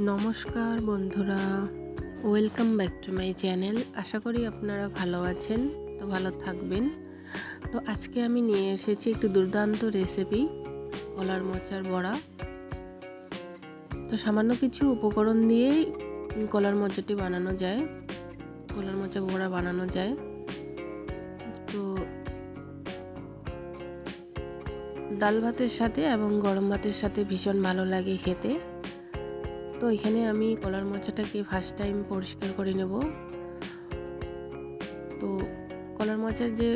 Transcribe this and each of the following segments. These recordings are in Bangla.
নমস্কার বন্ধুরা, welcome back to my channel. আশা করি আপনারা ভালো আছেন, তো ভালো থাকবেন। তো আজকে আমি নিয়ে এসেছি একটি দুর্দান্ত রেসিপি, কলার মোচার বড়া। তো সামান্য কিছু উপকরণ দিয়েই কলার মোচাটি বানানো যায়, কলার মোচা বড়া বানানো যায়। তো ডাল ভাতের সাথে এবং গরম ভাতের সাথে ভীষণ ভালো লাগে খেতে। তো এখানে আমি কলার মোচাটাকে ফার্স্ট টাইম পরিষ্কার করে নেব। তো কলার মোচার যে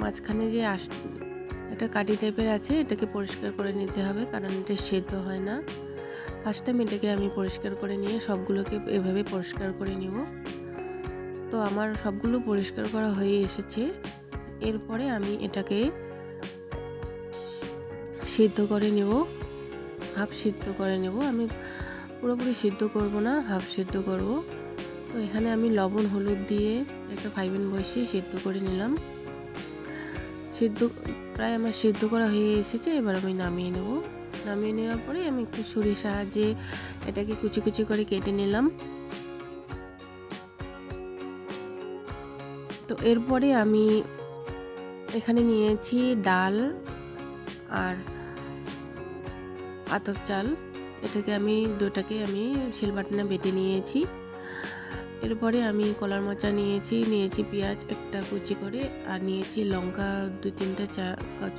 মাঝখানে যে একটা কাটি টাইপের আছে, এটাকে পরিষ্কার করে নিতে হবে, কারণ এটা সেদ্ধ হয় না। ফার্স্ট টাইম এটাকে আমি পরিষ্কার করে নিয়ে সবগুলোকে এভাবে পরিষ্কার করে নিব। তো আমার সবগুলো পরিষ্কার করা হয়ে এসেছে। এরপরে আমি এটাকে সিদ্ধ করে নেব, হাফ সিদ্ধ করে নেব। আমি পুরোপুরি সিদ্ধ করব না, হাফ সিদ্ধ করব। তো এখানে আমি লবণ হলুদ দিয়ে একটা ফ্রাইপ্যান বসিয়ে সিদ্ধ করে নিলাম। প্রায় আমার সিদ্ধ করা হয়ে এসেছে। এবার আমি নামিয়ে নেব। নামিয়ে নেওয়ার পরে আমি একটু ছুরির সাহায্যে এটাকে কুচি কুচি করে কেটে নিলাম। তো এরপরে আমি এখানে নিয়েছি ডাল আর আতপ চাল। দুটাকে আমি শিলবাটনা বেটে নিয়েছি। এরপরে আমি কলার মোচা নিয়েছি পেঁয়াজ একটা কুচি করে, আর নিয়েছি লঙ্কা 2-3টা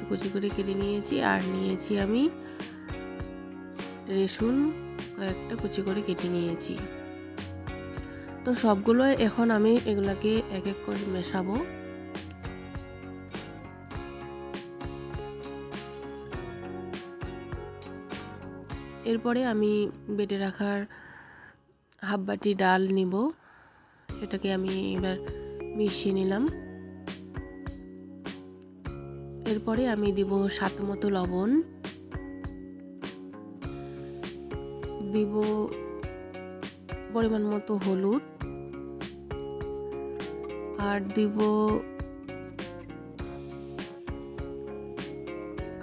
কুচি করে কেটে নিয়েছি, আর নিয়েছি আমি রসুন কয়েকটা কুচি করে কেটে নিয়েছি। তো সবগুলো এখন আমি এগুলাকে এক এক করে মেশাবো। এরপরে আমি বেটে রাখার হাফ বাটি ডাল নিব, সেটাকে আমি এবার মিশিয়ে নিলাম। এরপরে আমি দিব স্বাদ মতো লবণ, দিব পরিমাণ মতো হলুদ, আর দিব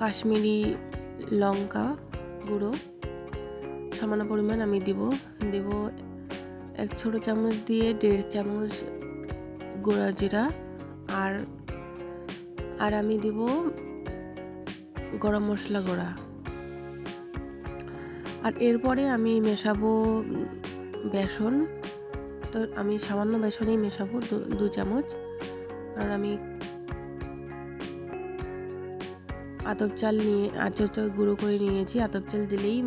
কাশ্মীরি লঙ্কা গুঁড়ো সামান্য পরিমাণ আমি দিব 1 ছোট চামচ দিয়ে 1.5 চামচ গুঁড়া জিরা, আর আমি দিব গরম মশলা গুঁড়া। আর এরপরে আমি মেশাবো বেসন। তো আমি সামান্য বেসনেই মেশাবো 2 চামচ, কারণ আমি আতপ চাল গুঁড়ো করে নিয়েছি। আতপ চাল দিলেই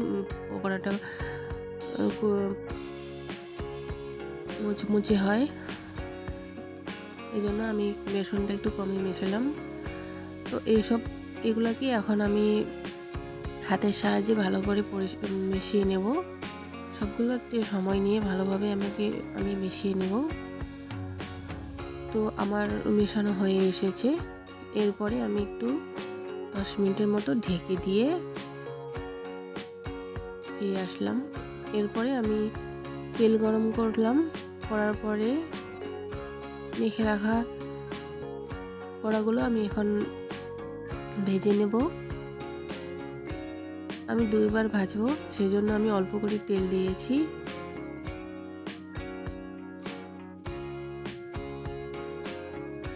পকোড়াটা মুচমুচে হয়, এই জন্য আমি বেসনটা একটু কমই মেশালাম। তো এগুলাকে এখন আমি হাতের সাহায্যে ভালো করে মিশিয়ে নেব। সবগুলো একটু সময় নিয়ে ভালোভাবে আমি মিশিয়ে নেব। তো আমার মেশানো হয়ে এসেছে। এরপরে আমি একটু 10 মিনিটের মতো ঢেকে দিয়ে ফিরে আসলাম। এরপরে আমি তেল গরম করার পরে মেখে রাখা বড়াগুলো আমি এখন ভেজে নেব। আমি 2 বার ভাজবো, সেই জন্য আমি অল্প করে তেল দিয়েছি।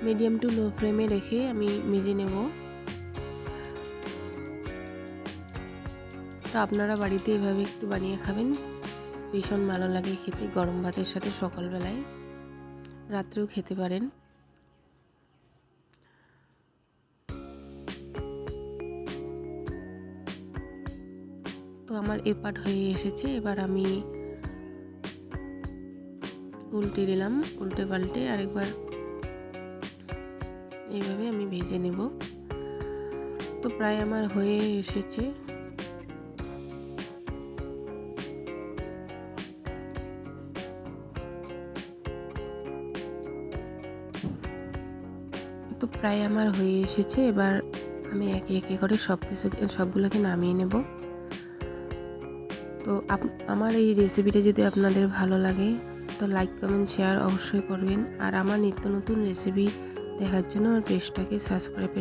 মিডিয়াম টু লো ফ্লেমে রেখে আমি ভেজে নেব। তো আপনারা বাড়িতে এভাবে একটু বানিয়ে খাবেন, ভীষণ ভালো লাগে খেতে। গরম ভাতের সাথে সকালবেলায়, রাত্রেও খেতে পারেন। তো আমার এপাট হয়ে এসেছে। এবার আমি উল্টে দিলাম, উল্টে পাল্টে আরেকবার এইভাবে আমি ভেজে নেব। তো প্রায় আমার হয়ে এসেছে। এবার আমি একে একে করে সবগুলোকে নামিয়ে নেব। তো আমার এই রেসিপিটা যদি আপনাদের ভালো লাগে, তো লাইক কমেন্ট শেয়ার অবশ্যই করবেন। আর আমার নিত্য নতুন রেসিপি দেখার জন্য আমার পেজটাকে সাবস্ক্রাইব